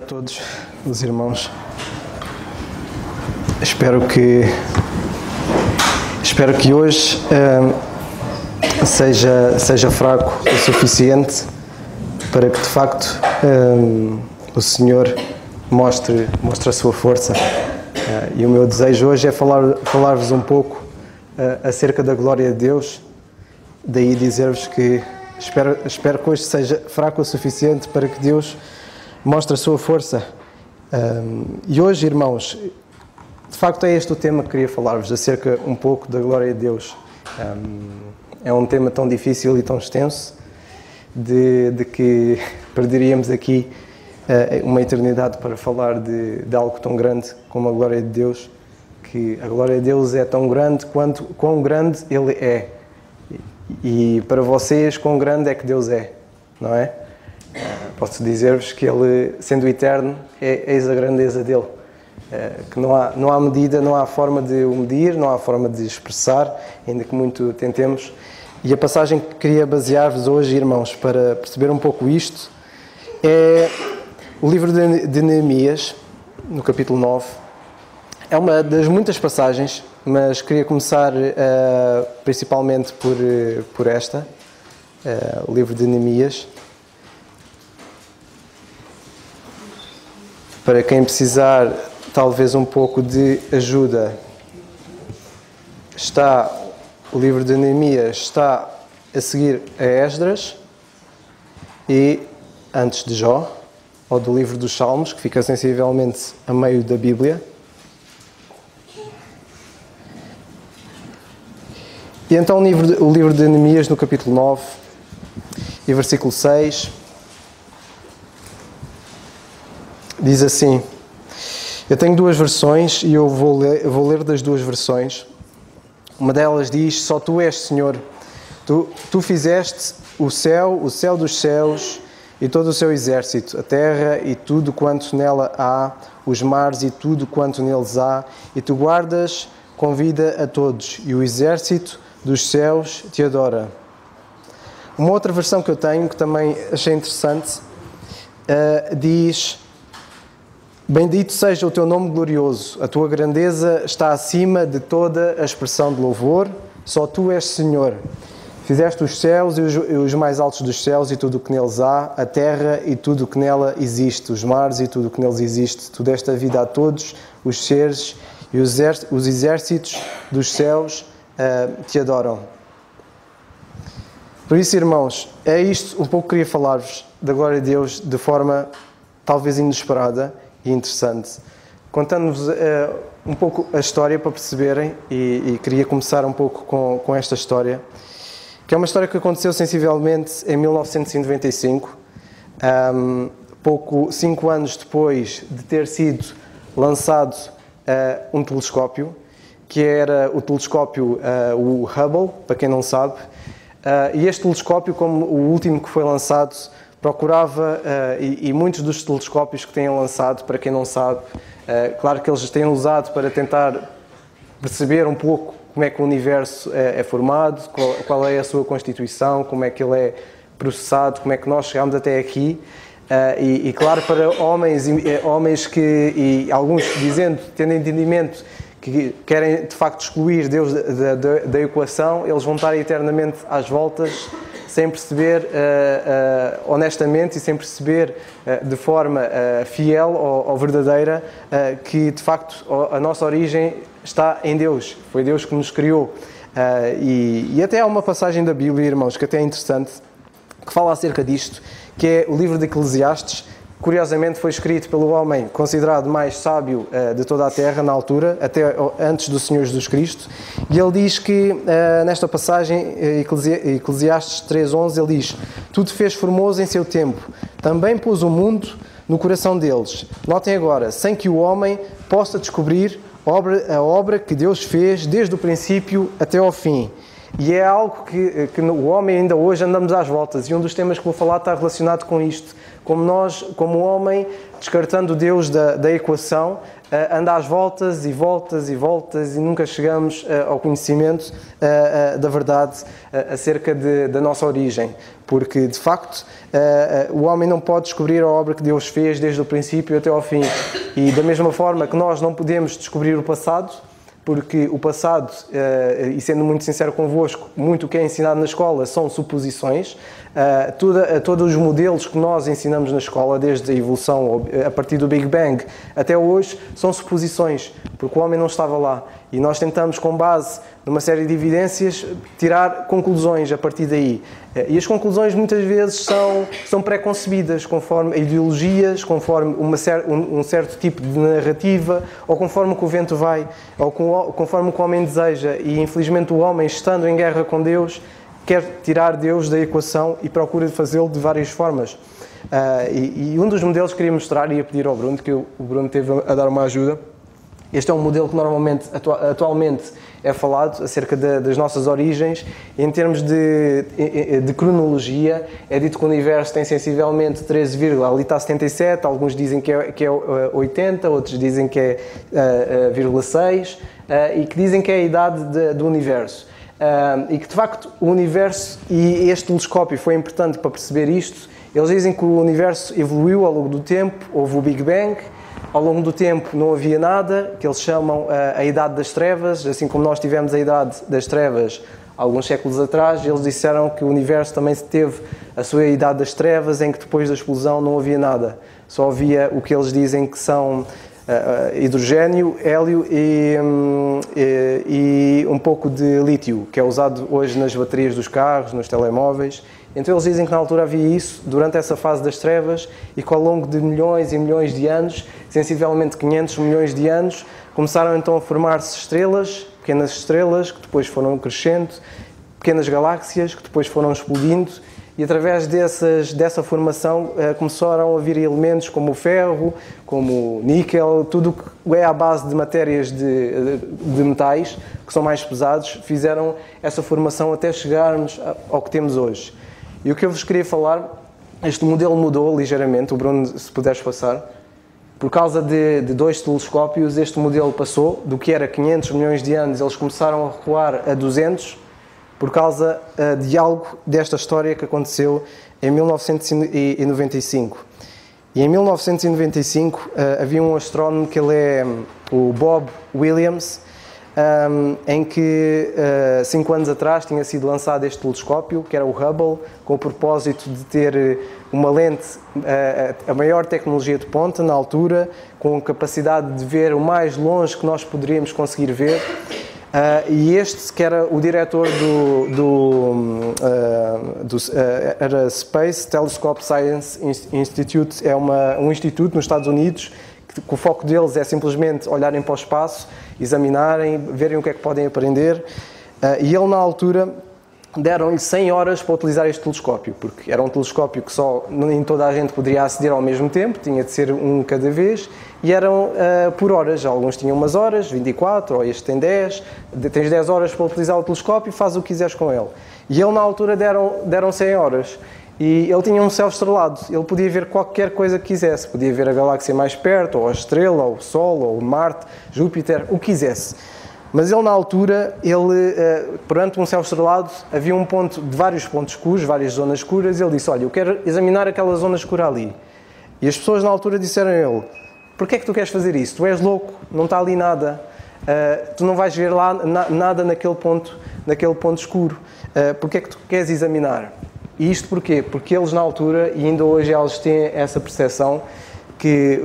todos os irmãos. Espero que hoje seja fraco o suficiente para que de facto o Senhor mostre a sua força. E o meu desejo hoje é falar-vos um pouco acerca da glória de Deus. Daí dizer-vos que espero que hoje seja fraco o suficiente para que Deus mostre a sua força. E hoje, irmãos, de facto é este o tema que queria falar-vos, acerca um pouco da glória de Deus. É um tema tão difícil e tão extenso de que perderíamos aqui uma eternidade para falar de algo tão grande como a glória de Deus, que a glória de Deus é tão grande quanto quão grande Ele é. E para vocês, quão grande é que Deus é, não é? Posso dizer-vos que Ele, sendo eterno, eis a grandeza dEle. Que não há medida, não há forma de o medir, não há forma de expressar, ainda que muito tentemos. E a passagem que queria basear-vos hoje, irmãos, para perceber um pouco isto, é o livro de Neemias, no capítulo 9. É uma das muitas passagens, mas queria começar principalmente por esta, o livro de Neemias. Para quem precisar, talvez, um pouco de ajuda, o livro de Neemias está a seguir a Esdras e antes de Jó, ou do livro dos Salmos, que fica sensivelmente a meio da Bíblia. E então o livro de Neemias, no capítulo 9 e versículo 6, diz assim: eu tenho duas versões e eu vou ler das duas versões. Uma delas diz: só tu és Senhor, tu fizeste o céu dos céus e todo o seu exército, a terra e tudo quanto nela há, os mares e tudo quanto neles há, e tu guardas com vida a todos, e o exército dos céus te adora. Uma outra versão que eu tenho, que também achei interessante, diz: bendito seja o teu nome glorioso, a tua grandeza está acima de toda a expressão de louvor, só tu és Senhor. Fizeste os céus e os mais altos dos céus e tudo o que neles há, a terra e tudo o que nela existe, os mares e tudo o que neles existe. Tu deste a vida a todos os seres e os exércitos dos céus te adoram. Por isso, irmãos, é isto um pouco que queria falar-vos da glória de Deus de forma talvez inesperada e interessante, contando-vos um pouco a história para perceberem, e queria começar um pouco com esta história, que é uma história que aconteceu sensivelmente em 1995, 5 anos depois de ter sido lançado um telescópio, que era o telescópio o Hubble, para quem não sabe. E este telescópio, como o último que foi lançado, procurava, e muitos dos telescópios que têm lançado, para quem não sabe, claro que eles têm usado para tentar perceber um pouco como é que o universo é formado, qual é a sua constituição, como é que ele é processado, como é que nós chegamos até aqui. E claro, para homens que, e alguns dizendo, tendo entendimento, que querem de facto excluir Deus da equação, eles vão estar eternamente às voltas, sem perceber honestamente e sem perceber de forma fiel ou verdadeira que de facto a nossa origem está em Deus. Foi Deus que nos criou. E até há uma passagem da Bíblia, irmãos, que até é interessante, que fala acerca disto, que é o livro de Eclesiastes. Curiosamente foi escrito pelo homem considerado mais sábio de toda a terra na altura, até antes do Senhor Jesus Cristo, e ele diz que, nesta passagem, Eclesiastes 3:11, ele diz: tu te fez formoso em seu tempo, também pôs o mundo no coração deles. Notem agora, sem que o homem possa descobrir a obra que Deus fez desde o princípio até ao fim. E é algo que o homem ainda hoje andamos às voltas, e um dos temas que vou falar está relacionado com isto. Como nós, como homem, descartando Deus da equação, anda às voltas e voltas e voltas e nunca chegamos ao conhecimento da verdade acerca da nossa origem. Porque, de facto, o homem não pode descobrir a obra que Deus fez desde o princípio até ao fim. E da mesma forma que nós não podemos descobrir o passado, porque o passado, e sendo muito sincero convosco, muito o que é ensinado na escola são suposições. Todos os modelos que nós ensinamos na escola, desde a evolução, a partir do Big Bang até hoje, são suposições, porque o homem não estava lá. E nós tentamos, com base numa série de evidências, tirar conclusões a partir daí. E as conclusões muitas vezes são pré-concebidas, conforme ideologias, conforme um certo tipo de narrativa, ou conforme o que o vento vai, ou conforme o que o homem deseja. E infelizmente o homem, estando em guerra com Deus, quer tirar Deus da equação e procura de fazê-lo de várias formas. E um dos modelos que queria mostrar, e ia pedir ao Bruno, que o Bruno teve a dar uma ajuda. Este é um modelo que normalmente, atualmente, é falado acerca das nossas origens. Em termos de cronologia, é dito que o universo tem sensivelmente 13, ali está 77, alguns dizem que é 80, outros dizem que é 0,6, e que dizem que é a idade do universo. E que, de facto, o universo, e este telescópio foi importante para perceber isto, eles dizem que o universo evoluiu ao longo do tempo, houve o Big Bang. Ao longo do tempo não havia nada, que eles chamam a Idade das Trevas, assim como nós tivemos a Idade das Trevas alguns séculos atrás. Eles disseram que o universo também teve a sua Idade das Trevas, em que depois da explosão não havia nada. Só havia o que eles dizem que são hidrogênio, hélio e um pouco de lítio, que é usado hoje nas baterias dos carros, nos telemóveis. Então eles dizem que na altura havia isso, durante essa fase das trevas, e que ao longo de milhões e milhões de anos, sensivelmente 500 milhões de anos, começaram então a formar-se estrelas, pequenas estrelas, que depois foram crescendo, pequenas galáxias, que depois foram explodindo, e através dessa formação começaram a vir elementos como o ferro, como o níquel, tudo que é à base de matérias de metais, que são mais pesados, fizeram essa formação até chegarmos ao que temos hoje. E o que eu vos queria falar, este modelo mudou ligeiramente, o Bruno, se puderes passar. Por causa de dois telescópios, este modelo passou, do que era 500 milhões de anos, eles começaram a recuar a 200, por causa de algo desta história que aconteceu em 1995. E em 1995 havia um astrónomo que ele é o Bob Williams, em que 5 anos atrás tinha sido lançado este telescópio, que era o Hubble, com o propósito de ter uma lente, a maior tecnologia de ponta na altura, com capacidade de ver o mais longe que nós poderíamos conseguir ver. E este, que era o diretor era Space Telescope Science Institute, é um instituto nos Estados Unidos, que o foco deles é simplesmente olharem para o espaço, examinarem, verem o que é que podem aprender. E ele, na altura, deram-lhe 100 horas para utilizar este telescópio, porque era um telescópio que só nem toda a gente poderia aceder ao mesmo tempo, tinha de ser um cada vez, e eram por horas. Alguns tinham umas horas, 24, ou este tem 10, tens 10 horas para utilizar o telescópio e faz o que quiseres com ele. E ele, na altura, deram 100 horas. E ele tinha um céu estrelado, ele podia ver qualquer coisa que quisesse, podia ver a galáxia mais perto, ou a estrela, ou o Sol, ou Marte, Júpiter, o que quisesse. Mas ele, na altura, perante um céu estrelado, havia um ponto, de vários pontos escuros, várias zonas escuras, e ele disse: olha, eu quero examinar aquela zona escura ali. E as pessoas na altura disseram a ele: porquê é que tu queres fazer isso? Tu és louco, não está ali nada. Tu não vais ver lá nada naquele ponto escuro. Porquê é que tu queres examinar? E isto porquê? Porque eles, na altura, e ainda hoje eles têm essa percepção que,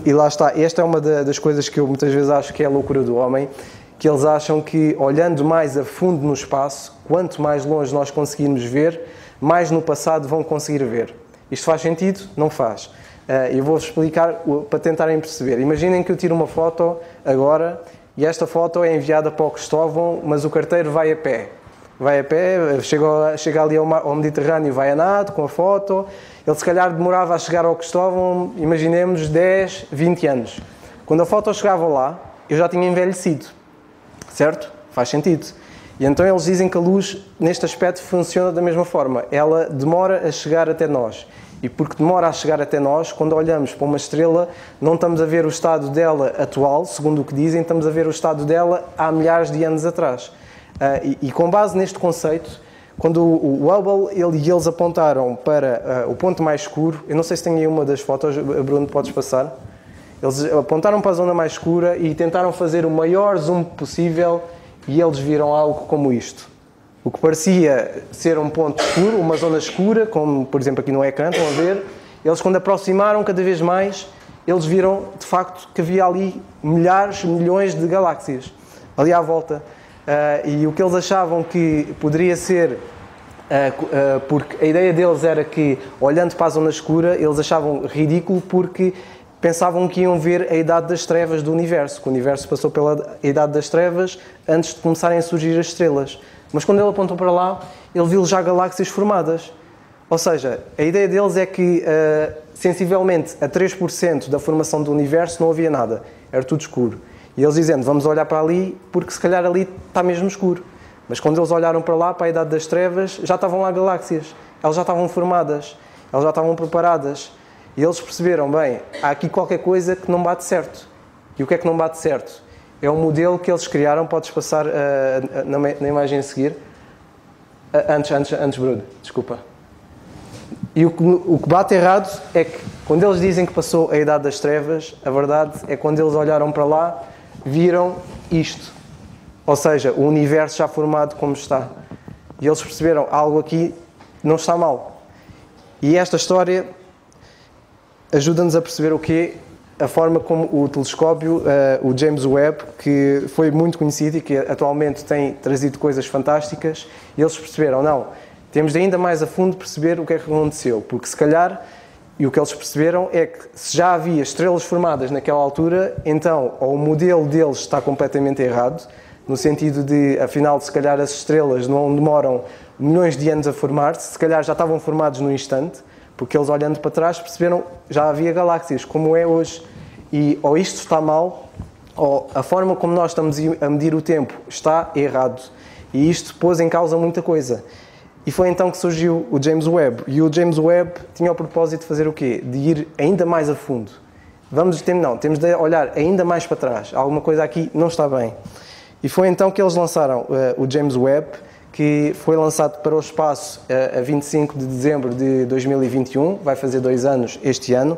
e lá está, esta é uma das coisas que eu muitas vezes acho que é a loucura do homem, que eles acham que, olhando mais a fundo no espaço, quanto mais longe nós conseguirmos ver, mais no passado vão conseguir ver. Isto faz sentido? Não faz. Eu vou-vos explicar para tentarem perceber. Imaginem que eu tiro uma foto agora e esta foto é enviada para o Cristóvão, mas o carteiro vai a pé. Vai a pé, chega ali ao Mediterrâneo, vai a nado com a foto. Ele se calhar demorava a chegar ao Cristóvão, imaginemos, 10, 20 anos. Quando a foto chegava lá, eu já tinha envelhecido. Certo? Faz sentido. E então eles dizem que a luz, neste aspecto, funciona da mesma forma. Ela demora a chegar até nós. E porque demora a chegar até nós, quando olhamos para uma estrela, não estamos a ver o estado dela atual, segundo o que dizem, estamos a ver o estado dela há milhares de anos atrás. E com base neste conceito, quando o Hubble e eles apontaram para o ponto mais escuro, eu não sei se tem aí uma das fotos, Bruno, podes passar? Eles apontaram para a zona mais escura e tentaram fazer o maior zoom possível e eles viram algo como isto. O que parecia ser um ponto escuro, uma zona escura, como por exemplo aqui no ecrã, estão a ver, eles quando aproximaram cada vez mais, eles viram de facto que havia ali milhares, milhões de galáxias ali à volta. E o que eles achavam que poderia ser, porque a ideia deles era que, olhando para a zona escura, eles achavam ridículo porque pensavam que iam ver a idade das trevas do universo, que o universo passou pela idade das trevas antes de começarem a surgir as estrelas. Mas quando ele apontou para lá, ele viu já galáxias formadas. Ou seja, a ideia deles é que, sensivelmente, a 3% da formação do universo não havia nada, era tudo escuro. E eles dizendo, vamos olhar para ali, porque se calhar ali está mesmo escuro. Mas quando eles olharam para lá, para a idade das trevas, já estavam lá galáxias. Elas já estavam formadas, elas já estavam preparadas. E eles perceberam, bem, há aqui qualquer coisa que não bate certo. E o que é que não bate certo? É um modelo que eles criaram, podes passar na imagem a seguir. Antes, Bruno, desculpa. E o que bate errado é que, quando eles dizem que passou a idade das trevas, a verdade é que quando eles olharam para lá, viram isto. Ou seja, o universo já formado como está. E eles perceberam, algo aqui não está mal. E esta história ajuda-nos a perceber o quê? A forma como o telescópio, o James Webb, que foi muito conhecido e que atualmente tem trazido coisas fantásticas, e eles perceberam, não, temos de ainda mais a fundo perceber o que é que aconteceu, porque se calhar, e o que eles perceberam é que se já havia estrelas formadas naquela altura, então ou o modelo deles está completamente errado, no sentido de, afinal, se calhar as estrelas não demoram milhões de anos a formar-se, se calhar já estavam formados num instante, porque eles olhando para trás perceberam que já havia galáxias, como é hoje. E ou isto está mal, ou a forma como nós estamos a medir o tempo está errado. E isto pôs em causa muita coisa. E foi então que surgiu o James Webb. E o James Webb tinha o propósito de fazer o quê? De ir ainda mais a fundo. Temos de olhar ainda mais para trás. Alguma coisa aqui não está bem. E foi então que eles lançaram o James Webb, que foi lançado para o espaço a 25 de dezembro de 2021, vai fazer 2 anos este ano,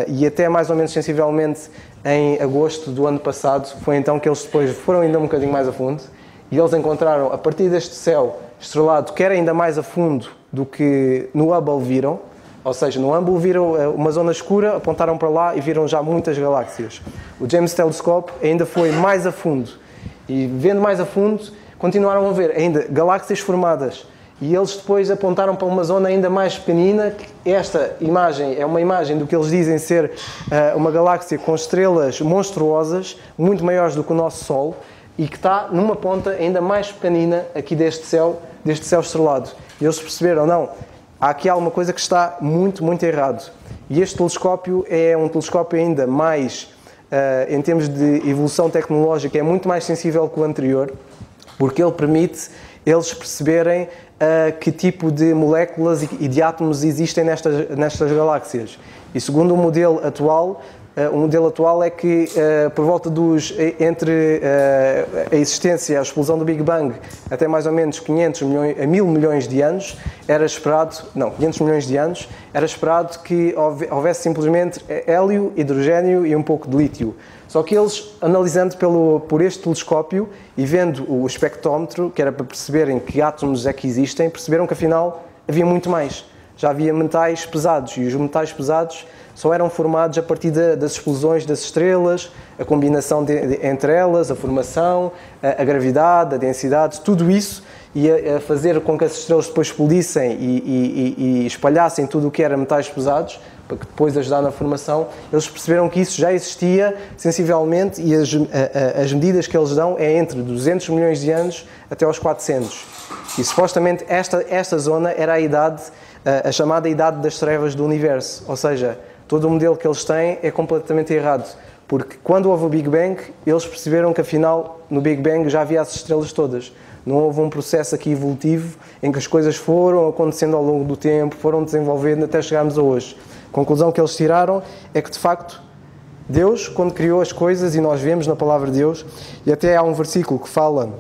e até mais ou menos sensivelmente em agosto do ano passado, foi então que eles depois foram ainda um bocadinho mais a fundo, e eles encontraram, a partir deste céu estrelado, que era ainda mais a fundo do que no Hubble viram, ou seja, no Hubble viram uma zona escura, apontaram para lá e viram já muitas galáxias. O James Telescope ainda foi mais a fundo, e vendo mais a fundo, continuaram a ver ainda galáxias formadas e eles depois apontaram para uma zona ainda mais pequenina. Esta imagem é uma imagem do que eles dizem ser uma galáxia com estrelas monstruosas, muito maiores do que o nosso Sol, e que está numa ponta ainda mais pequenina aqui deste céu estrelado. E eles perceberam, não, há aqui alguma coisa que está muito, muito errado. E este telescópio é um telescópio ainda mais, em termos de evolução tecnológica, é muito mais sensível que o anterior, porque ele permite eles perceberem que tipo de moléculas e de átomos existem nestas galáxias. E segundo o modelo atual é que por volta entre a existência e a explosão do Big Bang até mais ou menos 500 milhões, a 1000 milhões de anos, 500 milhões de anos, era esperado que houvesse simplesmente hélio, hidrogênio e um pouco de lítio. Só que eles, analisando por este telescópio e vendo o espectrómetro, que era para perceberem que átomos é que existem, perceberam que afinal havia muito mais. Já havia metais pesados, e os metais pesados só eram formados a partir das explosões das estrelas, a combinação entre elas, a formação, a gravidade, a densidade, tudo isso ia fazer com que as estrelas depois explodissem e espalhassem tudo o que era metais pesados, para que depois ajudar na formação. Eles perceberam que isso já existia sensivelmente e as medidas que eles dão é entre 200 milhões de anos até aos 400. E supostamente esta zona era a chamada idade das trevas do universo, ou seja, todo o modelo que eles têm é completamente errado, Porque quando houve o Big Bang, eles perceberam que afinal no Big Bang já havia as estrelas todas. Não houve um processo aqui evolutivo em que as coisas foram acontecendo ao longo do tempo, foram desenvolvendo até chegarmos a hoje. A conclusão que eles tiraram é que, de facto, Deus, quando criou as coisas, e nós vemos na palavra de Deus, e até há um versículo que fala,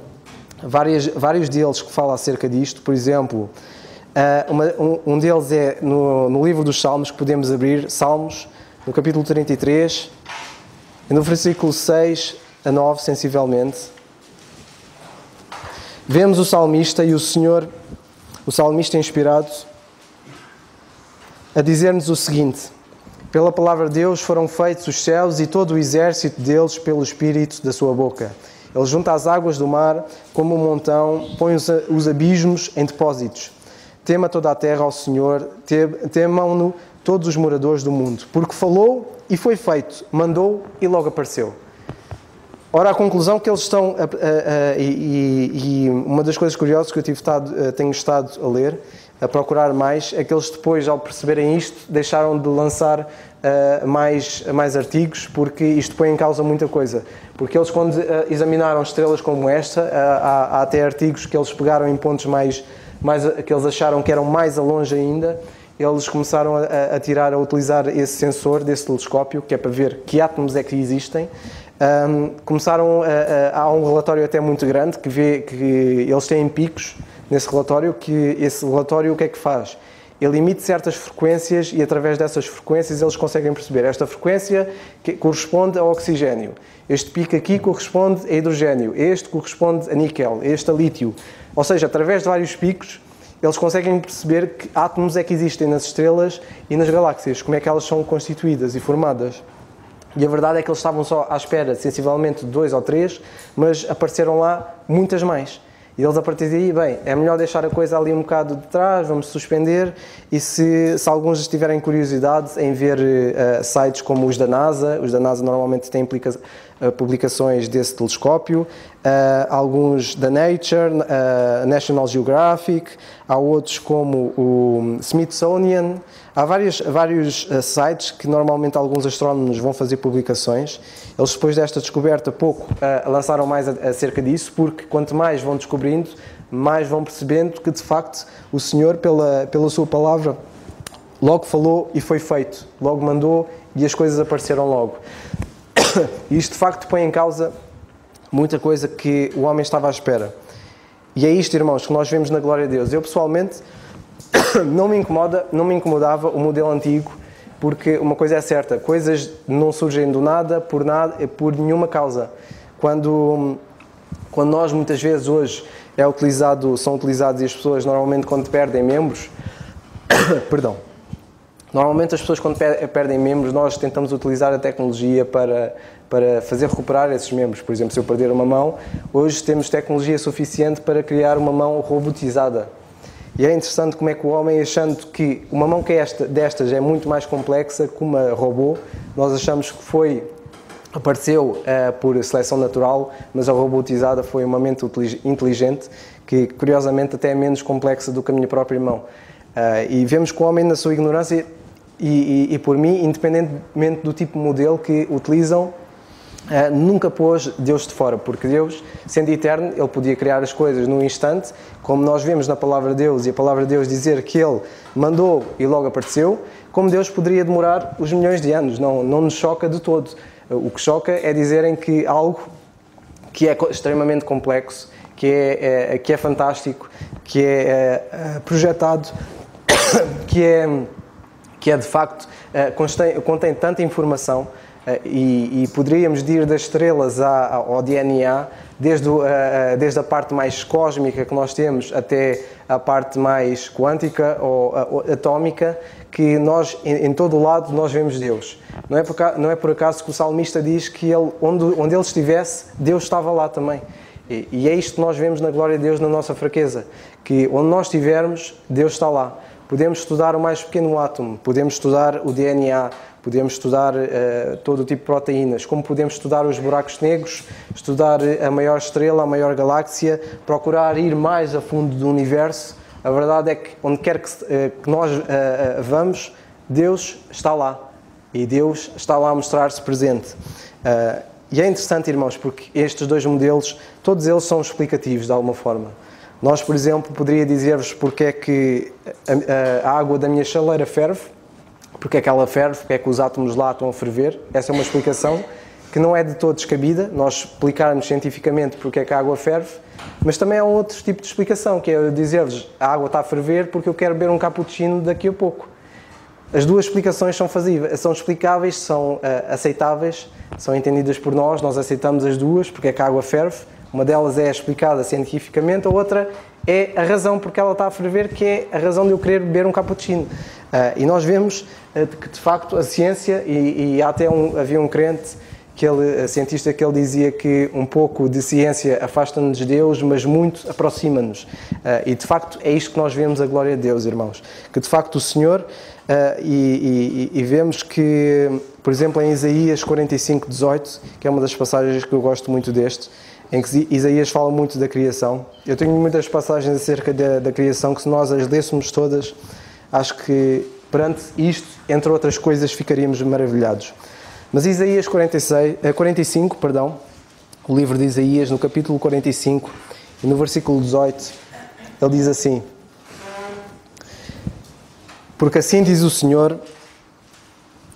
vários deles que fala acerca disto, por exemplo, um deles é no livro dos Salmos, que podemos abrir, Salmos, no capítulo 33, no versículo 6 a 9, sensivelmente. Vemos o salmista e o salmista inspirado, a dizer-nos o seguinte: pela palavra de Deus foram feitos os céus e todo o exército deles pelo Espírito da sua boca. Ele junta as águas do mar como um montão, põe os abismos em depósitos. Tema toda a terra ao Senhor, temam-no todos os moradores do mundo. Porque falou e foi feito, mandou e logo apareceu. Ora, a conclusão que eles estão... E uma das coisas curiosas que eu tenho estado a ler, a procurar mais, é que eles depois, ao perceberem isto, deixaram de lançar mais artigos, porque isto põe em causa muita coisa. Porque eles, quando examinaram estrelas como esta, há até artigos que eles pegaram em pontos que eles acharam que eram mais a longe ainda, eles começaram a utilizar esse sensor desse telescópio, que é para ver que átomos é que existem. Há um relatório até muito grande que vê que eles têm picos nesse relatório, que esse relatório o que é que faz? Ele emite certas frequências e através dessas frequências eles conseguem perceber esta frequência que corresponde ao oxigênio, este pico aqui corresponde a hidrogênio, este corresponde a níquel, este a lítio. Ou seja, através de vários picos eles conseguem perceber que átomos é que existem nas estrelas e nas galáxias, como é que elas são constituídas e formadas. E a verdade é que eles estavam só à espera, sensivelmente, de 2 ou 3, mas apareceram lá muitas mais. E eles, a partir daí, bem, é melhor deixar a coisa ali um bocado de trás, vamos suspender, e se alguns tiverem curiosidade em ver sites como os da NASA normalmente têm publicações desse telescópio, alguns da Nature, National Geographic, há outros como o Smithsonian. Há vários sites que normalmente alguns astrónomos vão fazer publicações. Eles, depois desta descoberta, lançaram mais acerca disso, porque quanto mais vão descobrindo, mais vão percebendo que, de facto, o Senhor, pela sua palavra, logo falou e foi feito. Logo mandou e as coisas apareceram logo. E isto, de facto, põe em causa muita coisa que o homem estava à espera. E é isto, irmãos, que nós vemos na glória de Deus. Eu, pessoalmente, não me incomodava o modelo antigo, porque uma coisa é certa, coisas não surgem do nada, por nenhuma causa. Quando nós, muitas vezes, hoje, são utilizados e as pessoas, normalmente, quando perdem membros, perdão, normalmente as pessoas, quando perdem membros, nós tentamos utilizar a tecnologia para fazer recuperar esses membros. Por exemplo, se eu perder uma mão, hoje temos tecnologia suficiente para criar uma mão robotizada. E é interessante como é que o homem, achando que uma mão que destas é muito mais complexa que uma robô, nós achamos que apareceu por seleção natural, mas a robotizada foi uma mente inteligente que, curiosamente, até é menos complexa do que a minha própria mão. E vemos que o homem, na sua ignorância, e por mim, independentemente do tipo de modelo que utilizam, nunca pôs Deus de fora, porque Deus, sendo eterno, Ele podia criar as coisas num instante, como nós vemos na Palavra de Deus, e a Palavra de Deus dizer que Ele mandou e logo apareceu, como Deus poderia demorar os milhões de anos. Não nos choca de todo. O que choca é dizerem que algo que é extremamente complexo, que é fantástico, que é projetado, que é de facto, contém tanta informação, e poderíamos ir das estrelas ao DNA, desde a parte mais cósmica que nós temos até a parte mais quântica ou atómica, que nós, em todo o lado, nós vemos Deus. Não é por acaso que o salmista diz que onde ele estivesse, Deus estava lá também. E é isto que nós vemos na glória de Deus, na nossa fraqueza, que onde nós estivermos, Deus está lá. Podemos estudar o mais pequeno átomo, podemos estudar o DNA, podemos estudar todo o tipo de proteínas, como podemos estudar os buracos negros, estudar a maior estrela, a maior galáxia, procurar ir mais a fundo do universo. A verdade é que onde quer que nós vamos, Deus está lá. E Deus está lá a mostrar-se presente. E é interessante, irmãos, porque estes dois modelos, todos eles são explicativos de alguma forma. Nós, por exemplo, poderia dizer-vos porque é que a água da minha chaleira ferve, porque é que ela ferve, porque é que os átomos lá estão a ferver. Essa é uma explicação que não é de todo descabida, nós explicarmos cientificamente porque é que a água ferve, mas também há um outro tipo de explicação, que é eu dizer-vos a água está a ferver porque eu quero beber um cappuccino daqui a pouco. As duas explicações são explicáveis, são aceitáveis, são entendidas por nós aceitamos as duas, porque é que a água ferve. Uma delas é explicada cientificamente, a outra é a razão porque ela está a ferver, que é a razão de eu querer beber um cappuccino. E nós vemos que, de facto, a ciência, e até havia um crente, cientista, que ele dizia que um pouco de ciência afasta-nos de Deus, mas muito aproxima-nos. E, de facto, é isto que nós vemos a glória de Deus, irmãos. Que, de facto, o Senhor... E vemos que, por exemplo, em Isaías 45:18, que é uma das passagens que eu gosto muito em que Isaías fala muito da criação. Eu tenho muitas passagens acerca da criação que, se nós as lêssemos todas, acho que perante isto, entre outras coisas, ficaríamos maravilhados. Mas Isaías 45, o livro de Isaías, no capítulo 45 e no versículo 18, ele diz assim: porque assim diz o Senhor,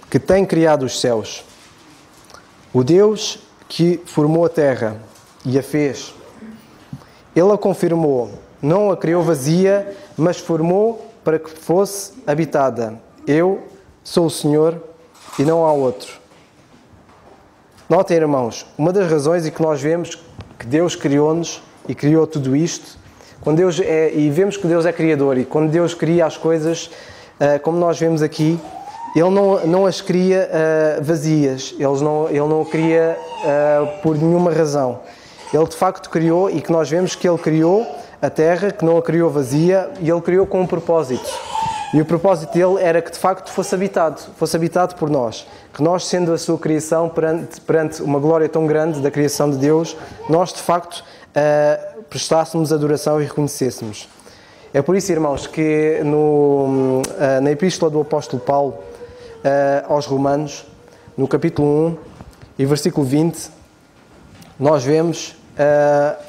que tem criado os céus, o Deus que formou a terra e a fez. Ele a confirmou, não a criou vazia, mas formou para que fosse habitada. Eu sou o Senhor e não há outro. Notem, irmãos, uma das razões em que nós vemos que Deus criou-nos e criou tudo isto, e vemos que Deus é criador, e quando Deus cria as coisas... como nós vemos aqui, Ele não as cria vazias, Ele não cria por nenhuma razão. Ele de facto criou, e que nós vemos que Ele criou a terra, que não a criou vazia, e Ele criou com um propósito. E o propósito dele era que de facto fosse habitado por nós. Que nós, sendo a sua criação, perante uma glória tão grande da criação de Deus, nós de facto prestássemos adoração e reconhecêssemos. É por isso, irmãos, que na Epístola do Apóstolo Paulo aos Romanos, no capítulo 1 e versículo 20, nós vemos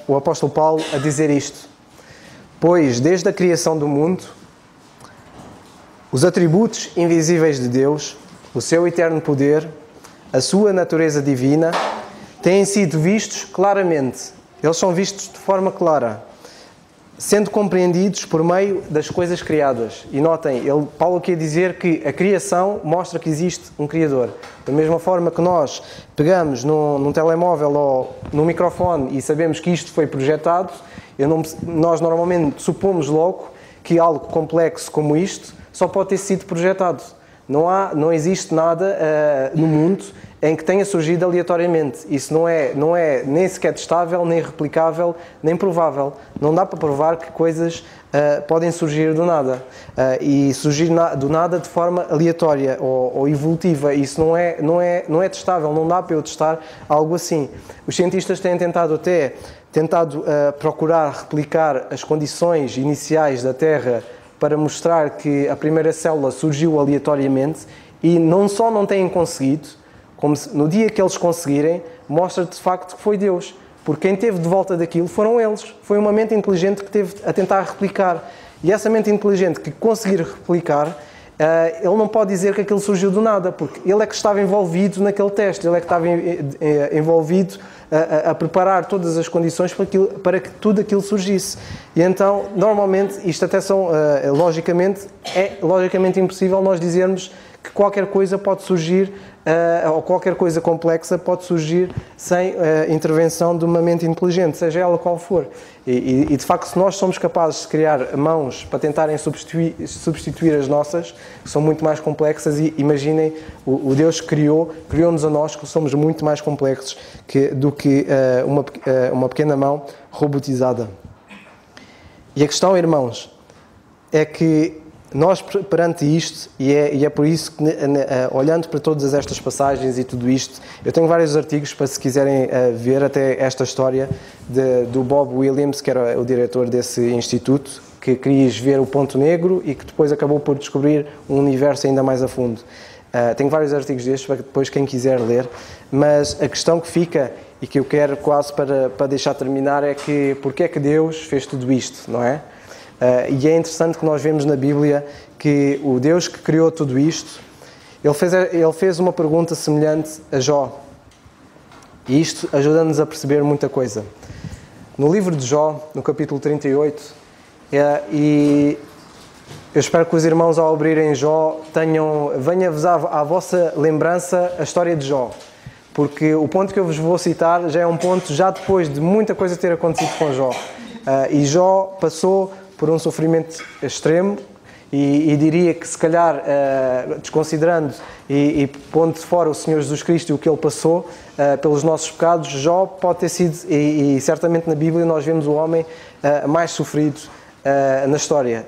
o Apóstolo Paulo a dizer isto: pois, desde a criação do mundo, os atributos invisíveis de Deus, o seu eterno poder, a sua natureza divina, têm sido vistos claramente. Eles são vistos de forma clara, sendo compreendidos por meio das coisas criadas. E notem, Paulo aqui a dizer que a criação mostra que existe um Criador. Da mesma forma que nós pegamos num telemóvel ou num microfone e sabemos que isto foi projetado, nós normalmente supomos logo que algo complexo como isto só pode ter sido projetado. Não existe nada no mundo em que tenha surgido aleatoriamente. Isso não é nem sequer testável, nem replicável, nem provável. Não dá para provar que coisas podem surgir do nada. E surgir do nada de forma aleatória ou evolutiva. Isso não é testável, não dá para eu testar algo assim. Os cientistas têm tentado procurar replicar as condições iniciais da Terra para mostrar que a primeira célula surgiu aleatoriamente, e não só não têm conseguido, como no dia que eles conseguirem, mostra de facto que foi Deus. Porque quem esteve de volta daquilo foram eles. Foi uma mente inteligente que esteve a tentar replicar. E essa mente inteligente que conseguir replicar, ele não pode dizer que aquilo surgiu do nada, porque ele é que estava envolvido naquele teste, ele é que estava envolvido a preparar todas as condições para que tudo aquilo surgisse. E então, normalmente, isto até é logicamente impossível nós dizermos que qualquer coisa pode surgir, ou qualquer coisa complexa pode surgir sem intervenção de uma mente inteligente, seja ela qual for. E de facto, se nós somos capazes de criar mãos para tentarem substituir as nossas, que são muito mais complexas, e imaginem, o Deus que criou-nos a nós, que somos muito mais complexos do que uma pequena mão robotizada. E a questão, irmãos, é que nós, perante isto, e é por isso que, olhando para todas estas passagens e tudo isto, eu tenho vários artigos para, se quiserem ver até esta história do Bob Williams, que era o diretor desse instituto, que quis ver o ponto negro e que depois acabou por descobrir um universo ainda mais a fundo. Tenho vários artigos destes para depois quem quiser ler, mas a questão que fica e que eu quero quase para deixar terminar é que porque é que Deus fez tudo isto, não é? E é interessante que nós vemos na Bíblia que o Deus que criou tudo isto, Ele fez uma pergunta semelhante a Jó. E isto ajuda-nos a perceber muita coisa. No livro de Jó, no capítulo 38, e eu espero que os irmãos, ao abrirem Jó, venha-vos à vossa lembrança a história de Jó. Porque o ponto que eu vos vou citar já é um ponto já depois de muita coisa ter acontecido com Jó. E Jó passou por um sofrimento extremo e diria que, se calhar, desconsiderando e pondo de fora o Senhor Jesus Cristo e o que Ele passou pelos nossos pecados, Jó pode ter sido, e certamente na Bíblia nós vemos o homem mais sofrido na história,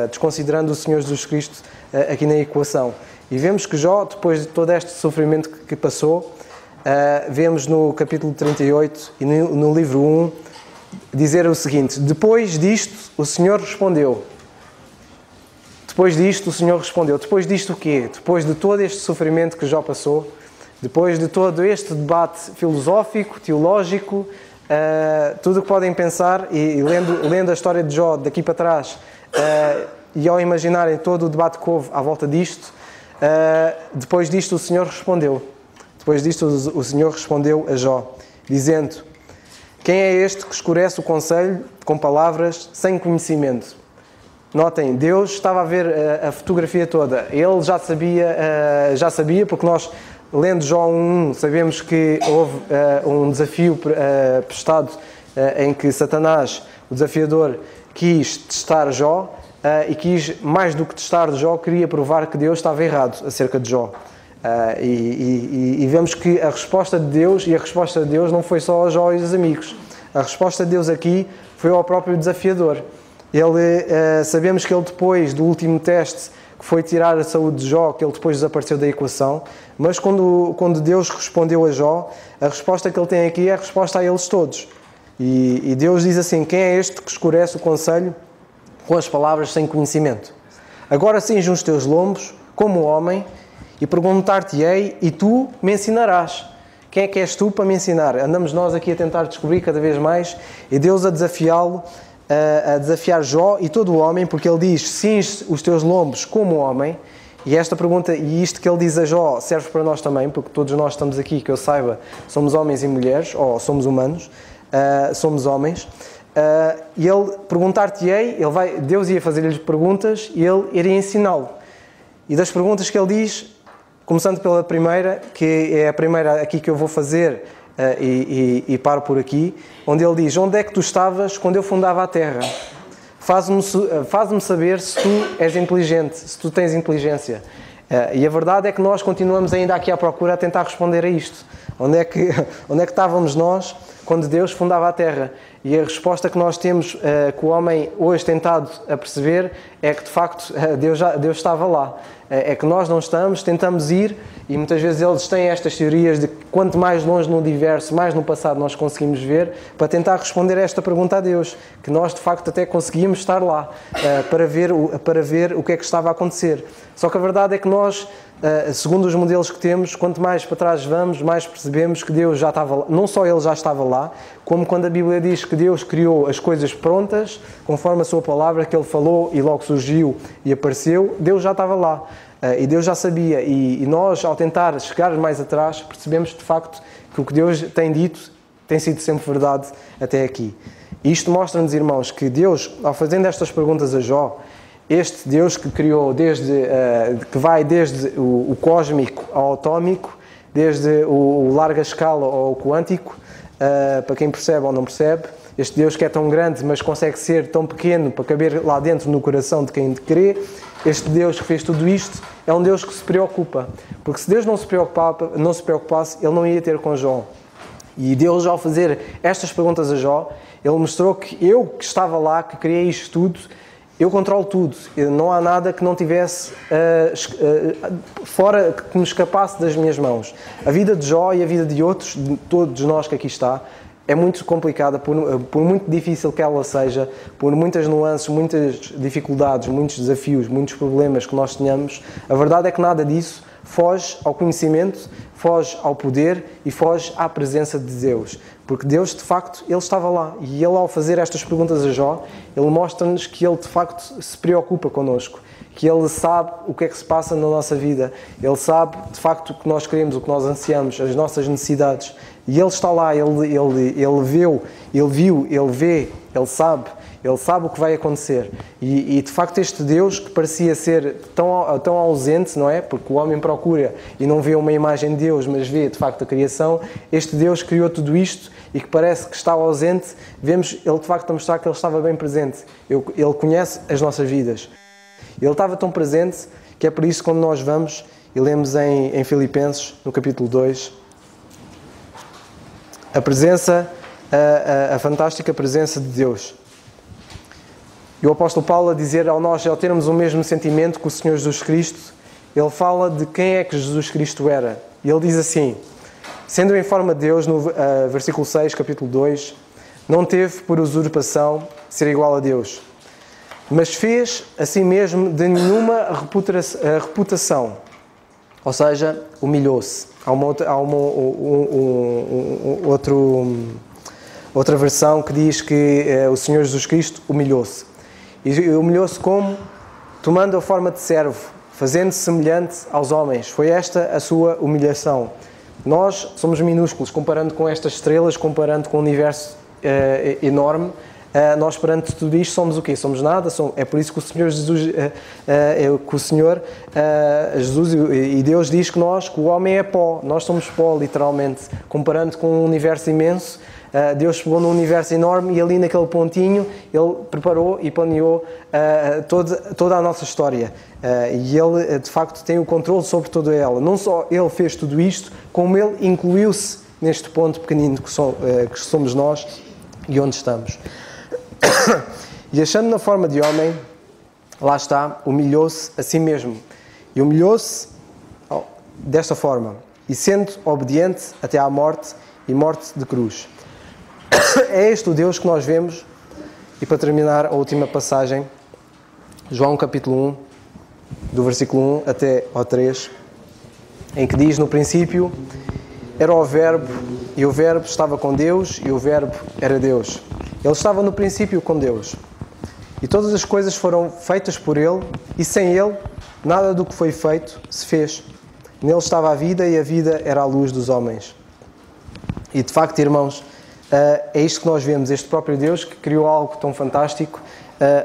desconsiderando o Senhor Jesus Cristo aqui na equação. E vemos que Jó, depois de todo este sofrimento que passou, vemos no capítulo 38 e no livro 1 dizer o seguinte: depois disto o Senhor respondeu. Depois disto o Senhor respondeu. Depois disto o quê? Depois de todo este sofrimento que Jó passou, depois de todo este debate filosófico, teológico, tudo o que podem pensar, e lendo a história de Jó daqui para trás, e ao imaginarem todo o debate que houve à volta disto, depois disto o Senhor respondeu. Depois disto o Senhor respondeu a Jó, dizendo: quem é este que escurece o conselho com palavras sem conhecimento? Notem, Deus estava a ver a fotografia toda. Ele já sabia, porque nós, lendo Jó 1, sabemos que houve um desafio prestado em que Satanás, o desafiador, quis testar Jó e quis, mais do que testar Jó, queria provar que Deus estava errado acerca de Jó. E vemos que a resposta de Deus, e a resposta de Deus não foi só a Jó e os amigos. A resposta de Deus aqui foi ao próprio desafiador. Sabemos que ele, depois do último teste, que foi tirar a saúde de Jó, que ele depois desapareceu da equação, mas quando Deus respondeu a Jó, a resposta que ele tem aqui é a resposta a eles todos. E Deus diz assim: quem é este que escurece o conselho com as palavras sem conhecimento? Agora cinge os teus lombos, como homem, e perguntar-te-ei, e tu me ensinarás. Quem é que és tu para me ensinar? Andamos nós aqui a tentar descobrir cada vez mais, e Deus a desafiá-lo, a desafiar Jó e todo o homem, porque ele diz: cinge os teus lombos como homem. E esta pergunta, e isto que ele diz a Jó, serve para nós também, porque todos nós estamos aqui, que eu saiba, somos homens e mulheres, ou somos humanos, somos homens. E ele perguntar-te-ei, Deus ia fazer-lhe perguntas e ele iria ensiná-lo. E das perguntas que ele diz, começando pela primeira, que é a primeira aqui que eu vou fazer, e paro por aqui, onde ele diz: onde é que tu estavas quando eu fundava a terra? Faz-me saber se tu és inteligente, se tu tens inteligência. E a verdade é que nós continuamos ainda aqui à procura a tentar responder a isto. Onde é que estávamos nós quando Deus fundava a terra? E a resposta que nós temos, que o homem hoje tentado a perceber, é que de facto Deus estava lá. É que nós não estamos, tentamos ir, e muitas vezes eles têm estas teorias de que quanto mais longe no universo, mais no passado nós conseguimos ver, para tentar responder a esta pergunta a Deus, que nós de facto até conseguíamos estar lá, para ver o que é que estava a acontecer. Só que a verdade é que nós, segundo os modelos que temos, quanto mais para trás vamos, mais percebemos que Deus já estava lá. Não só Ele já estava lá, como quando a Bíblia diz que Deus criou as coisas prontas, conforme a sua palavra, que Ele falou e logo surgiu e apareceu, Deus já estava lá. E Deus já sabia. E nós, ao tentar chegar mais atrás, percebemos de facto que o que Deus tem dito tem sido sempre verdade até aqui. E isto mostra-nos, irmãos, que Deus, ao fazendo estas perguntas a Jó, este Deus que criou que vai desde o cósmico ao atómico, desde o larga escala ao quântico, para quem percebe ou não percebe, este Deus que é tão grande, mas consegue ser tão pequeno para caber lá dentro no coração de quem crê, este Deus que fez tudo isto é um Deus que se preocupa. Porque se Deus não se preocupasse, Ele não ia ter com Jó. E Deus, ao fazer estas perguntas a Jó, Ele mostrou que eu que estava lá, que criei isto tudo, eu controlo tudo. Não há nada que não tivesse fora, que me escapasse das minhas mãos. A vida de Jó e a vida de outros, de todos nós que aqui está, é muito complicada, por muito difícil que ela seja, por muitas nuances, muitas dificuldades, muitos desafios, muitos problemas que nós tenhamos. A verdade é que nada disso foge ao conhecimento, foge ao poder e foge à presença de Deus. Porque Deus, de facto, Ele estava lá. E Ele, ao fazer estas perguntas a Jó, Ele mostra-nos que Ele, de facto, se preocupa connosco. Que Ele sabe o que é que se passa na nossa vida. Ele sabe, de facto, o que nós queremos, o que nós ansiamos, as nossas necessidades. E Ele está lá, Ele viu, Ele vê, Ele sabe o que vai acontecer. E de facto este Deus que parecia ser tão ausente, não é? Porque o homem procura e não vê uma imagem de Deus, mas vê de facto a criação. Este Deus criou tudo isto e que parece que está ausente, vemos Ele de facto a mostrar que Ele estava bem presente. Ele conhece as nossas vidas. Ele estava tão presente que é por isso que quando nós vamos e lemos em Filipenses, no capítulo 2, a presença, a fantástica presença de Deus. E o apóstolo Paulo a dizer ao termos o mesmo sentimento que o Senhor Jesus Cristo, ele fala de quem é que Jesus Cristo era. E ele diz assim, sendo em forma de Deus, no versículo 6, capítulo 2, não teve por usurpação ser igual a Deus, mas fez a si mesmo de nenhuma reputação, ou seja, humilhou-se. Há outra versão que diz que o Senhor Jesus Cristo humilhou-se. E humilhou-se como? Tomando a forma de servo, fazendo-se semelhante aos homens. Foi esta a sua humilhação. Nós somos minúsculos, comparando com estas estrelas, comparando com o universo enorme. Nós perante tudo isto somos o quê? Somos nada. É por isso que o Senhor Jesus, Jesus e Deus diz que o homem é pó. Nós somos pó, literalmente. Comparando com um universo imenso, Deus pegou num universo enorme e ali naquele pontinho Ele preparou e planeou toda a nossa história. E Ele, de facto, tem o controle sobre toda ela. Não só Ele fez tudo isto, como Ele incluiu-se neste ponto pequenino que somos nós e onde estamos. E achando na forma de homem, lá está, humilhou-se a si mesmo. E humilhou-se desta forma. E sendo obediente até à morte e morte de cruz. É este o Deus que nós vemos. E para terminar a última passagem, João capítulo 1, do versículo 1 até ao 3, em que diz, no princípio era o Verbo, e o Verbo estava com Deus, e o Verbo era Deus. Ele estava no princípio com Deus. E todas as coisas foram feitas por Ele, e sem Ele, nada do que foi feito se fez. Nele estava a vida, e a vida era a luz dos homens. E de facto, irmãos, é isto que nós vemos. Este próprio Deus que criou algo tão fantástico,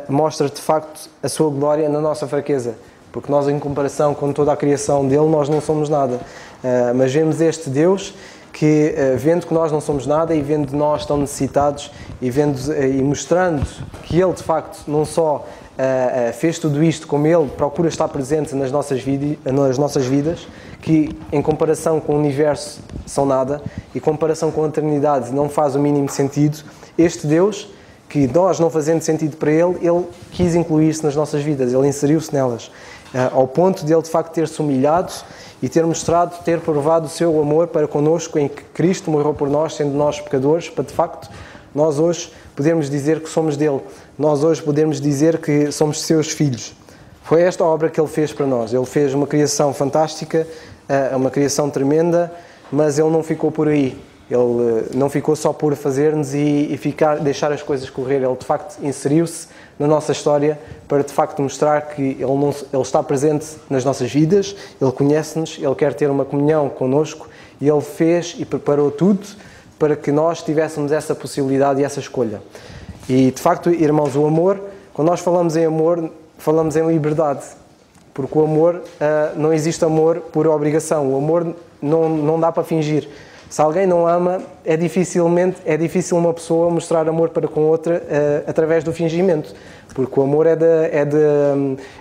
mostra de facto a sua glória na nossa fraqueza. Porque nós, em comparação com toda a criação dele, nós não somos nada. Mas vemos este Deus que, vendo que nós não somos nada e vendo nós tão necessitados e mostrando que Ele, de facto, não só fez tudo isto, como Ele procura estar presente nas nossas vidas, que em comparação com o universo são nada e em comparação com a eternidade não faz o mínimo sentido, este Deus, que nós não fazendo sentido para Ele, Ele quis incluir-se nas nossas vidas, Ele inseriu-se nelas, ao ponto de Ele de facto ter-se humilhado e ter mostrado, ter provado o seu amor para connosco, em que Cristo morreu por nós, sendo nós pecadores, para de facto nós hoje podemos dizer que somos dele. Nós hoje podemos dizer que somos seus filhos. Foi esta a obra que ele fez para nós. Ele fez uma criação fantástica, uma criação tremenda, mas ele não ficou por aí. Ele não ficou só por fazer-nos e deixar as coisas correr. Ele de facto inseriu-se na nossa história para de facto mostrar que ele está presente nas nossas vidas, Ele conhece-nos, Ele quer ter uma comunhão connosco e Ele fez e preparou tudo para que nós tivéssemos essa possibilidade e essa escolha. E de facto, irmãos, o amor, quando nós falamos em amor, falamos em liberdade, porque o amor, não existe amor por obrigação, o amor não dá para fingir. Se alguém não ama, é difícil uma pessoa mostrar amor para com outra através do fingimento, porque o amor é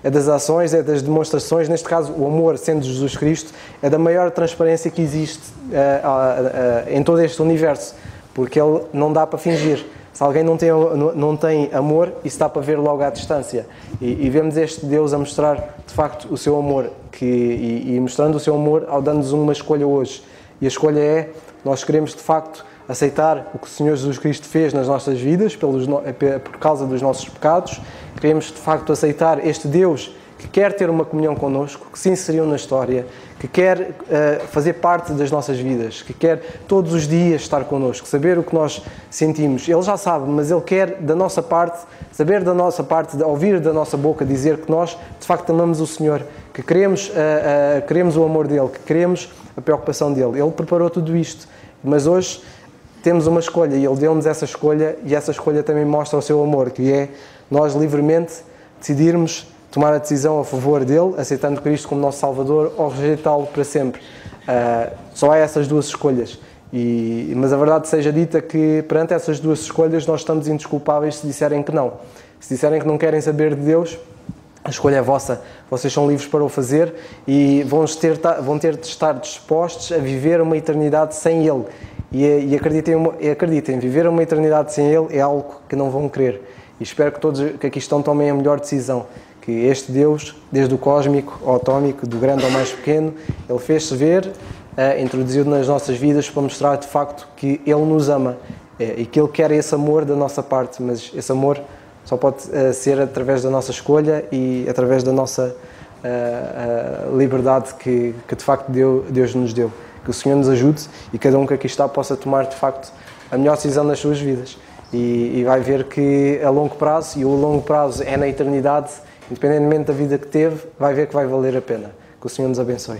das ações, é das demonstrações. Neste caso, o amor, sendo Jesus Cristo, é da maior transparência que existe em todo este universo, porque ele não dá para fingir. Se alguém não tem amor, isso dá para ver logo à distância. E vemos este Deus a mostrar, de facto, o seu amor, e mostrando o seu amor ao dando-nos uma escolha hoje. E a escolha é, nós queremos de facto aceitar o que o Senhor Jesus Cristo fez nas nossas vidas, por causa dos nossos pecados. Queremos de facto aceitar este Deus que quer ter uma comunhão connosco, que se inseriu na história, que quer fazer parte das nossas vidas, que quer todos os dias estar connosco, saber o que nós sentimos. Ele já sabe, mas Ele quer da nossa parte, saber da nossa parte, ouvir da nossa boca, dizer que nós de facto amamos o Senhor, que queremos o amor dEle, que queremos a preocupação dEle. Ele preparou tudo isto, mas hoje temos uma escolha e Ele deu-nos essa escolha, e essa escolha também mostra o seu amor, que é nós livremente decidirmos tomar a decisão a favor dEle, aceitando Cristo como nosso Salvador, ou rejeitá-lo para sempre. Só há essas duas escolhas. Mas a verdade seja dita que perante essas duas escolhas nós estamos indesculpáveis se disserem que não. Se disserem que não querem saber de Deus, a escolha é vossa. Vocês são livres para o fazer e vão ter de estar dispostos a viver uma eternidade sem Ele. E acreditem, viver uma eternidade sem Ele é algo que não vão querer. E espero que todos que aqui estão tomem a melhor decisão. Que este Deus, desde o cósmico ao atómico, do grande ao mais pequeno, Ele fez-se ver, introduziu nas nossas vidas para mostrar de facto que Ele nos ama e que Ele quer esse amor da nossa parte, mas esse amor só pode ser através da nossa escolha e através da nossa liberdade que de facto Deus nos deu. Que o Senhor nos ajude e cada um que aqui está possa tomar de facto a melhor decisão nas suas vidas. E vai ver que a longo prazo, e o longo prazo é na eternidade, independentemente da vida que teve, vai ver que vai valer a pena. Que o Senhor nos abençoe.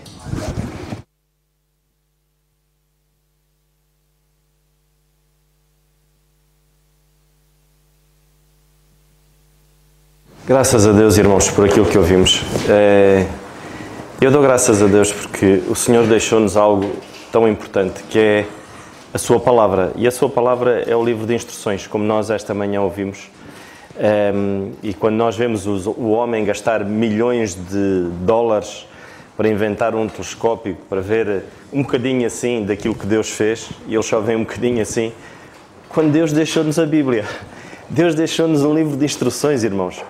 Graças a Deus, irmãos, por aquilo que ouvimos. Eu dou graças a Deus porque o Senhor deixou-nos algo tão importante, que é a Sua Palavra. E a Sua Palavra é o livro de instruções, como nós esta manhã ouvimos. E quando nós vemos o homem gastar milhões de dólares para inventar um telescópio, para ver um bocadinho assim daquilo que Deus fez, e eles só veem um bocadinho assim, quando Deus deixou-nos a Bíblia. Deus deixou-nos um livro de instruções, irmãos.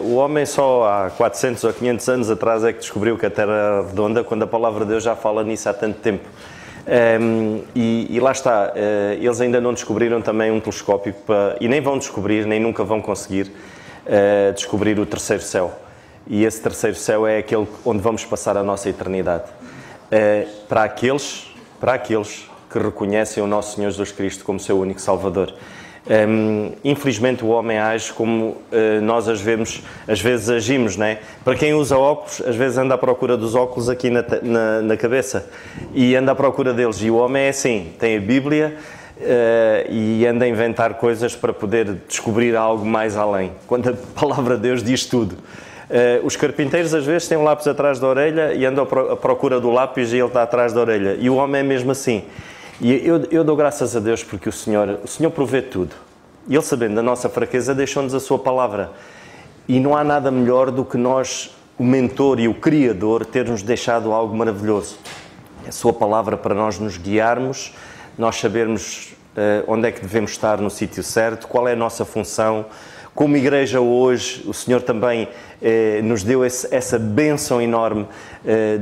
O homem só há 400 ou 500 anos atrás é que descobriu que a Terra era redonda, quando a Palavra de Deus já fala nisso há tanto tempo. E lá está, eles ainda não descobriram também um telescópio, e nem vão descobrir, nem nunca vão conseguir descobrir o terceiro céu. E esse terceiro céu é aquele onde vamos passar a nossa eternidade. Para aqueles que reconhecem o nosso Senhor Jesus Cristo como seu único Salvador. Infelizmente o homem age como nós às vezes agimos, não é? Para quem usa óculos, às vezes anda à procura dos óculos aqui na cabeça e anda à procura deles, e o homem é assim, tem a Bíblia e anda a inventar coisas para poder descobrir algo mais além, quando a Palavra de Deus diz tudo. Os carpinteiros às vezes têm um lápis atrás da orelha e andam à procura do lápis e ele está atrás da orelha, e o homem é mesmo assim. E eu dou graças a Deus porque o Senhor provê tudo. E Ele, sabendo da nossa fraqueza, deixou-nos a Sua Palavra. E não há nada melhor do que nós, o mentor e o Criador, ter-nos deixado algo maravilhoso. A Sua Palavra para nós nos guiarmos, nós sabermos onde é que devemos estar no sítio certo, qual é a nossa função. Como igreja hoje, o Senhor também nos deu essa bênção enorme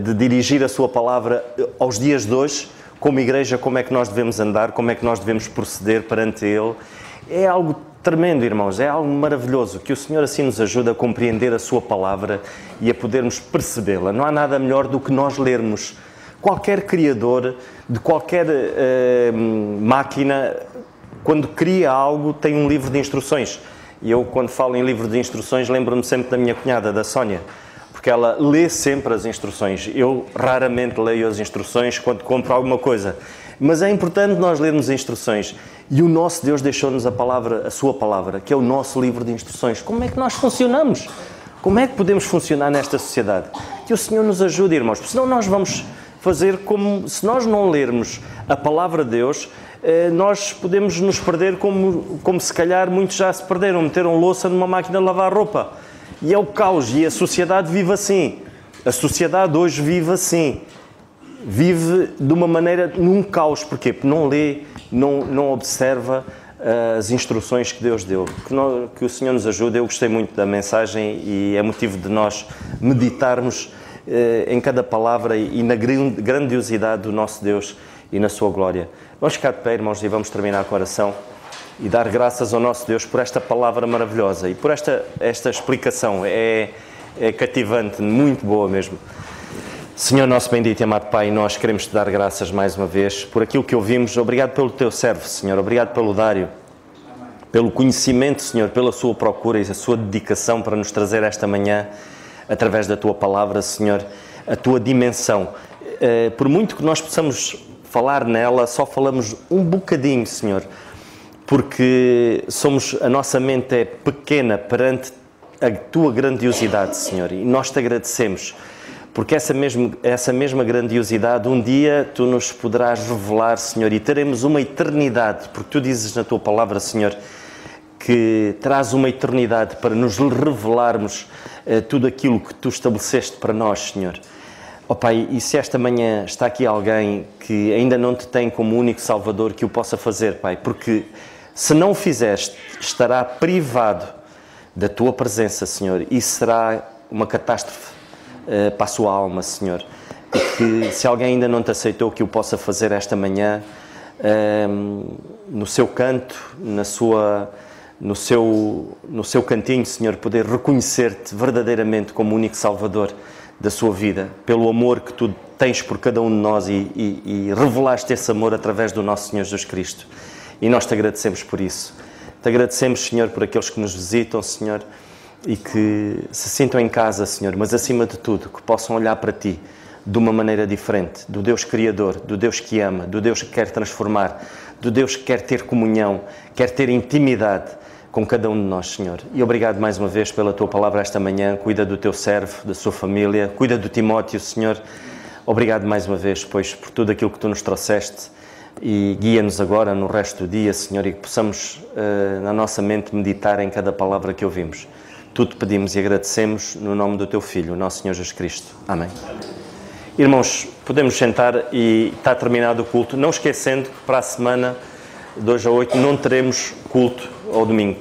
de dirigir a Sua Palavra aos dias de hoje. Como igreja, como é que nós devemos andar, como é que nós devemos proceder perante Ele. É algo tremendo, irmãos, é algo maravilhoso, que o Senhor assim nos ajuda a compreender a Sua Palavra e a podermos percebê-la. Não há nada melhor do que nós lermos. Qualquer criador, de qualquer máquina, quando cria algo, tem um livro de instruções. E eu, quando falo em livro de instruções, lembro-me sempre da minha cunhada, da Sónia, porque ela lê sempre as instruções. Eu raramente leio as instruções quando compro alguma coisa. Mas é importante nós lermos as instruções. E o nosso Deus deixou-nos a Sua Palavra, que é o nosso livro de instruções. Como é que nós funcionamos? Como é que podemos funcionar nesta sociedade? Que o Senhor nos ajude, irmãos, porque senão nós vamos fazer como... Se nós não lermos a Palavra de Deus, nós podemos nos perder como se calhar muitos já se perderam. Meteram louça numa máquina de lavar roupa. E é o caos, e a sociedade vive assim. A sociedade hoje vive assim. Vive de uma maneira, num caos. Porquê? Porque não lê, não observa as instruções que Deus deu. Que o Senhor nos ajude. Eu gostei muito da mensagem e é motivo de nós meditarmos em cada palavra e na grandiosidade do nosso Deus e na Sua glória. Vamos ficar de pé, irmãos, e vamos terminar com a oração. E dar graças ao nosso Deus por esta palavra maravilhosa e por esta explicação. É é cativante, muito boa mesmo. Senhor nosso bendito e amado Pai, nós queremos Te dar graças mais uma vez por aquilo que ouvimos. Obrigado pelo Teu servo, Senhor. Obrigado pelo Dário, pelo conhecimento, Senhor, pela sua procura e a sua dedicação para nos trazer esta manhã, através da Tua palavra, Senhor, a Tua dimensão. Por muito que nós possamos falar nela, só falamos um bocadinho, Senhor, porque a nossa mente é pequena perante a Tua grandiosidade, Senhor, e nós Te agradecemos, porque essa mesma grandiosidade, um dia Tu nos poderás revelar, Senhor, e teremos uma eternidade, porque Tu dizes na Tua palavra, Senhor, que traz uma eternidade para nos revelarmos tudo aquilo que Tu estabeleceste para nós, Senhor. Ó Pai, e se esta manhã está aqui alguém que ainda não Te tem como único Salvador, que o possa fazer, Pai, porque se não o fizeres, estará privado da Tua presença, Senhor, e será uma catástrofe para a sua alma, Senhor. E que se alguém ainda não Te aceitou, que o possa fazer esta manhã, no seu canto, no seu cantinho, Senhor, poder reconhecer-Te verdadeiramente como único Salvador da sua vida, pelo amor que Tu tens por cada um de nós e revelaste esse amor através do nosso Senhor Jesus Cristo. E nós Te agradecemos por isso. Te agradecemos, Senhor, por aqueles que nos visitam, Senhor, e que se sintam em casa, Senhor, mas acima de tudo, que possam olhar para Ti de uma maneira diferente, do Deus Criador, do Deus que ama, do Deus que quer transformar, do Deus que quer ter comunhão, quer ter intimidade com cada um de nós, Senhor. E obrigado mais uma vez pela Tua palavra esta manhã. Cuida do Teu servo, da sua família, cuida do Timóteo, Senhor. Obrigado mais uma vez, pois, por tudo aquilo que Tu nos trouxeste, e guia-nos agora no resto do dia, Senhor, e que possamos na nossa mente meditar em cada palavra que ouvimos. Tudo pedimos e agradecemos no nome do Teu Filho, o nosso Senhor Jesus Cristo. Amém. Irmãos, podemos sentar e está terminado o culto. Não esquecendo que para a semana, 2 a 8, não teremos culto ao domingo.